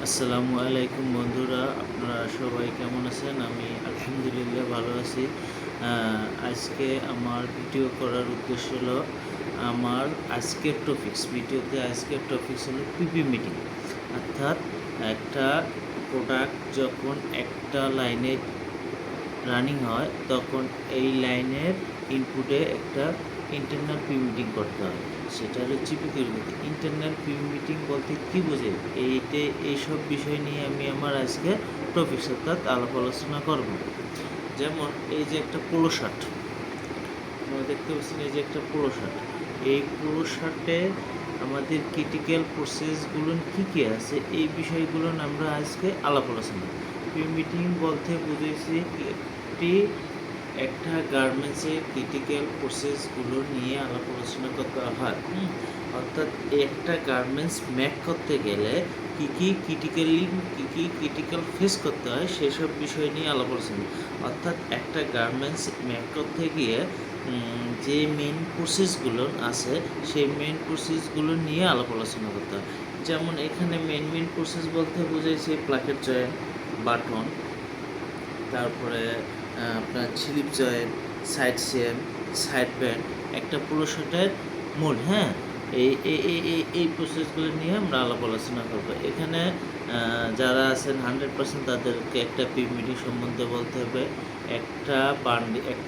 আসসালামু আলাইকুম বন্ধুরা, আপনারা সবাই কেমন আছেন? আমি আলহামদুলিল্লাহ ভালো আছি। আজকে আমার ভিডিও করার উদ্দেশ্য হলো আমার আজকের টপিকস হলো পিপি মিটিং। অর্থাৎ একটা প্রোডাক্ট যখন একটা লাইনে রানিং হয় তখন এই লাইনের ইনপুটে একটা ইন্টারনাল পি মিটিং করতে হয়। সেটা হলো জিপিকিউর মধ্যে। ইন্টারনাল পি মিটিং বলতে কী বোঝে, এইসব বিষয় নিয়ে আমি আমার আজকে টপিকস অর্থাৎ আলাপ আলোচনা করব। যেমন এই যে একটা পোলো শার্ট আপনারা দেখতে পাচ্ছেন, এই যে একটা পোলো শার্ট, এই পোলো শার্টে আমাদের ক্রিটিক্যাল প্রসেসগুলো কী কী আছে এই বিষয়গুলো আমরা আজকে আলাপ আলোচনা। পি মিটিং বলতে বুঝেছি একটা গার্মেন্টসের ক্রিটিক্যাল প্রসেসগুলো নিয়ে আলাপ আলোচনা করতে হয়। অর্থাৎ একটা গার্মেন্টস মেক করতে গেলে কী কী ক্রিটিক্যাল ফেস করতে হয় সেসব বিষয় নিয়ে আলাপ আলোচনা। অর্থাৎ একটা গার্মেন্টস মেক করতে গিয়ে যে মেন প্রসেসগুলো আছে সেই মেন প্রসেসগুলো নিয়ে আলাপ আলোচনা করতে হয়। যেমন এখানে মেন প্রসেস বলতে বুঝাইছে প্লাকেট জয়েন্ট, বাটন, তারপরে আপনার slip joint, side same, side band, একটা পুরো শার্টের মোল্ড। হ্যাঁ, এই এই এই এই এই প্রসেসগুলো নিয়ে আমরা আলাপ আলোচনা করবো। এখানে যারা আছেন 100% তাদেরকে একটা পিপ মিটিং সম্বন্ধে বলতে হবে। একটা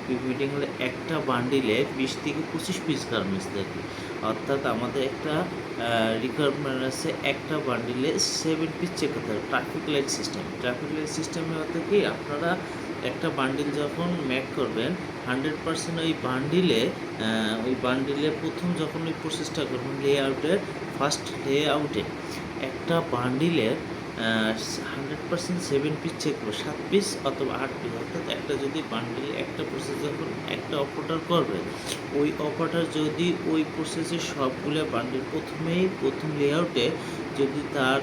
পিপ মিটিং হলে একটা বান্ডিলে 20 থেকে 25 পিস গার্মেন্টস থাকে। অর্থাৎ আমাদের একটা রিকোয়ারমেন্ট আছে একটা বান্ডিলে 7 পিস চেক করতে হবে। ট্রাফিক লাইট সিস্টেমে হতে কি আপনারা একটা বান্ডিল যখন মেক করবেন 100% ওই বান্ডিলে প্রথম যখন ওই প্রসেসটা করবেন ফার্স্ট লেআউটে একটা বান্ডিলের 100% 7 পিস চেক করবে, 7 পিস অথবা 8 পিস। অর্থাৎ একটা যদি বান্ডিল একটা প্রসেস যখন একটা অপারেটর করবে, ওই অপারেটর যদি ওই প্রসেসের সবগুলো বান্ডিল প্রথম লেআউটে যদি তার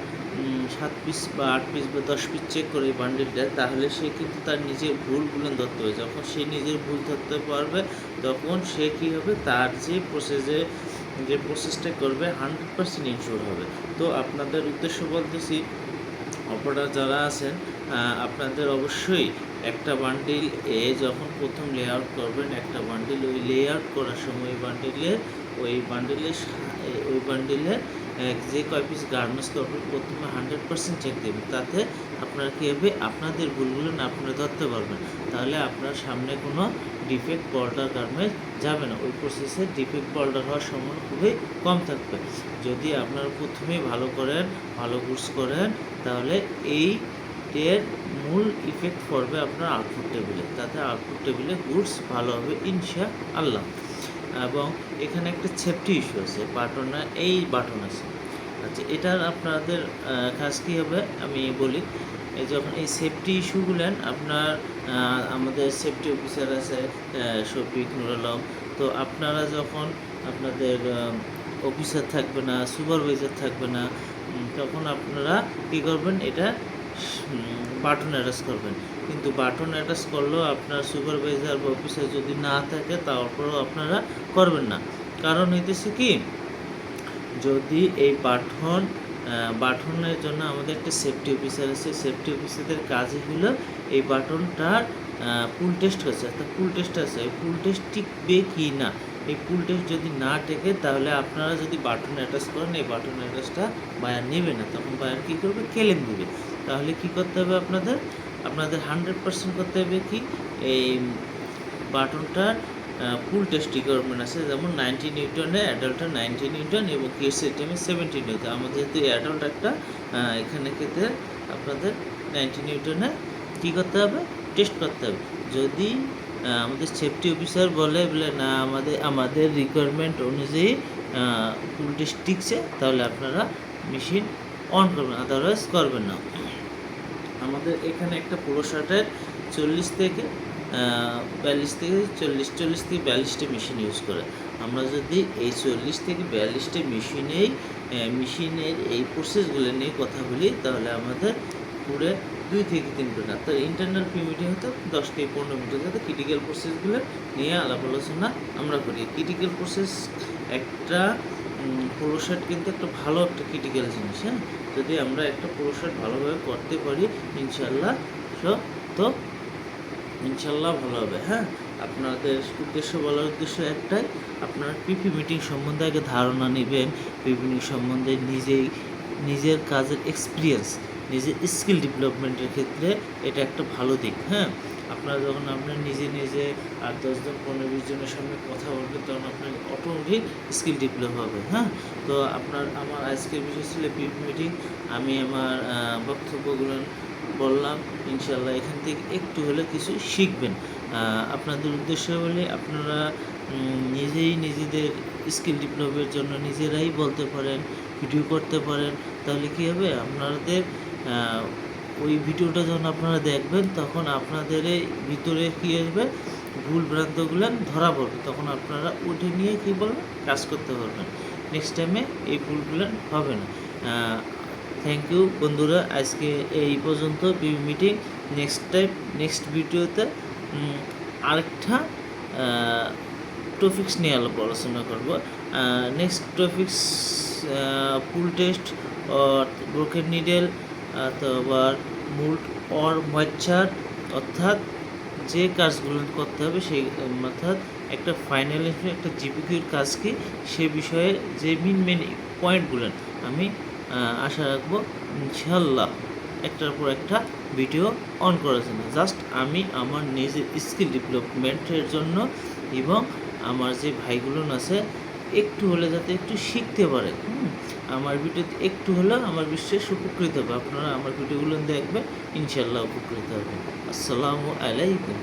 7 পিস বা 8 পিস বা 10 পিস চেক করে এই বান্ডিলটা, তাহলে সে কিন্তু তার নিজের ভুলগুলো ধরতে হবে। যখন সে নিজের ভুল ধরতে পারবে তখন সে কী হবে, তার যে প্রসেসটা করবে 100% ইনশিওর হবে। তো আপনাদের উদ্দেশ্য বলতেছি, অপারেটর যারা আছেন আপনাদের অবশ্যই একটা বান্ডিল যখন প্রথম লেআউট করবেন, একটা বান্ডিল ওই লেআউট করার সময় ওই বান্ডিলে যে কয় পিস গার্মেন্টস করবেন প্রথমে 100% চেক দেবেন। তাতে আপনার কী হবে, আপনাদের ভুলগুলো না আপনারা ধরতে পারবেন। তাহলে আপনার সামনে কোনো ডিফেক্ট বর্ডার গার্মেন্টস যাবে না, ওই প্রসেসে ডিফেক্ট বর্ডার হওয়ার সম্ভাবনা খুবই কম থাকবে। যদি আপনারা প্রথমেই ভালো গুডস করেন তাহলে এর মূল ইফেক্ট পড়বে আপনার আউটপুট টেবিলে। তাতে আউটপুট টেবিলে গুডস ভালো হবে ইনশাআল্লাহ। এবং এখানে একটা সেফটি ইস্যু আছে, বাটন আছে। আচ্ছা, এটার আপনাদের কাজ কী হবে আমি বলি। যখন এই সেফটি ইস্যুগুলো আপনার আমাদের সেফটি অফিসার আছে শফিক, নুর আলম, তো আপনারা যখন আপনাদের অফিসার থাকবে না, সুপারভাইজার থাকবে না, তখন আপনারা কী করবেন, এটা বাটন অ্যাটাচ করবেন। কিন্তু বাটন অ্যাটাচ করলেও আপনার সুপারভাইজার বা অফিসার যদি না থাকে তারপরেও আপনারা করবেন না। কারণ হইতেছে কি, যদি এই বাটনের জন্য আমাদের একটা সেফটি অফিসার আছে, সেফটি অফিসারদের কাজই হলো এই বাটনটার পুল টেস্ট হচ্ছে, অর্থাৎ পুল টেস্ট আছে, এই পুল টেস্ট টিকবে কি না। এই পুল টেস্ট যদি না টেকে তাহলে আপনারা যদি বাটন অ্যাটাচ করেন, এই বাটন অ্যাটাচটা বায়ার নেবে না, তখন বায়ার কী করবে, ক্লেম দেবে। তাহলে কি করতে হবে, আপনাদের 100% করতে হবে কি, এই বাটনটার ফুল টেস্ট রিকোয়ারমেন্ট আছে। যেমন 90 নিউটনে অ্যাডাল্টটা 90 নিউটন এবং কিডস সিস্টেমে 70 নিউটন। আমাদের যেহেতু অ্যাডাল্ট একটা এখানে ক্ষেত্রে আপনাদের 90 নিউটনে কী করতে হবে, টেস্ট করতে হবে। যদি আমাদের সেফটি অফিসার বলে না আমাদের রিকোয়ারমেন্ট অনুযায়ী ফুল টেস্ট টিকছে, তাহলে আপনারা মেশিন অন করবেন, আদারওয়াইজ করবেন না। আমাদের এখানে একটা পুরো শার্টের 40 থেকে 42টা মেশিন ইউজ করে। আমরা যদি এই 40 থেকে 42টা মেশিনের এই প্রসেসগুলো নিয়ে কথা বলি, তাহলে আমাদের পুরো 2 থেকে 3 ঘন্টা। তো ইন্টারনাল পি মিটিং হতো 10 থেকে 15 মিনিট, যাতে ক্রিটিক্যাল প্রসেসগুলো নিয়ে আলাপ আলোচনা আমরা করি। ক্রিটিক্যাল প্রসেস একটা পোলো শার্ট কিন্তু একটা ভালো একটা ক্রিটিক্যাল জিনিস, হ্যাঁ। যদি আমরা একটা পোলো শার্ট ভালোভাবে করতে পারি ইনশাল্লাহ তো ইনশাল্লাহ ভালো হবে, হ্যাঁ। আপনাদের বলার উদ্দেশ্য একটাই, আপনারা পিপি মিটিং সম্বন্ধে আগে ধারণা নেবেন। পিপি মিটিং সম্বন্ধে নিজের কাজের এক্সপিরিয়েন্স, নিজের স্কিল ডেভেলপমেন্টের ক্ষেত্রে এটা একটা ভালো দিক, হ্যাঁ। আপনারা যখন আপনার নিজে 8-10 জন 15-20 জনের সামনে কথা বলবেন, তখন আপনার অটোমেটিক স্কিল ডেভেলপ হবে, হ্যাঁ। তো আমার আজকের বিষয় ছিল পিপি মিটিং। আমি আমার বক্তব্যগুলো বললাম, ইনশাল্লাহ এখান থেকে একটু হলেও কিছু শিখবেন। আপনাদের উদ্দেশ্য বলে আপনারা নিজেদের স্কিল ডেভেলপের জন্য নিজেরাই বলতে পারেন, ভিডিও করতে পারেন। তাহলে কী হবে, আপনাদের ওই ভিডিওটা যখন আপনারা দেখবেন, তখন আপনাদের এই ভিতরে কী আসবে, ভুল ভ্রান্তগুলো ধরা পড়বে। তখন আপনারা উঠে নিয়ে কী বলবেন, কাজ করতে পারবেন। নেক্সট টাইমে এই ভুলগুলো হবে না। থ্যাংক ইউ বন্ধুরা, আজকে এই পর্যন্ত পিপি মিটিং। নেক্সট ভিডিওতে আরেকটা টপিক্স নিয়ে আলোচনা করব। Next topics pool test or broken needle, অথবা মুল্ট অর ময়েশ্চার, অর্থাৎ যে কাজগুলো করতে হবে সেই অর্থাৎ একটা ফাইনাল একটা জিপিকিউর কাজ কি, সে বিষয়ে যে মেন পয়েন্টগুলো আমি আশা রাখবো ইনশাল্লাহ একটার পর একটা ভিডিও অন করার জন্য। জাস্ট আমি আমার নিজের স্কিল ডেভেলপমেন্টের জন্য এবং আমার যে ভাইগুলো আছে একটু হলে যাতে একটু শিখতে পারে, আমার ভিডিওতে একটু হলেও আমার বিশ্বাস উপকৃত হবে। আপনারা আমার ভিডিওগুলো দেখবেন, ইনশাল্লাহ উপকৃত হবেন। আসসালামু আলাইকুম।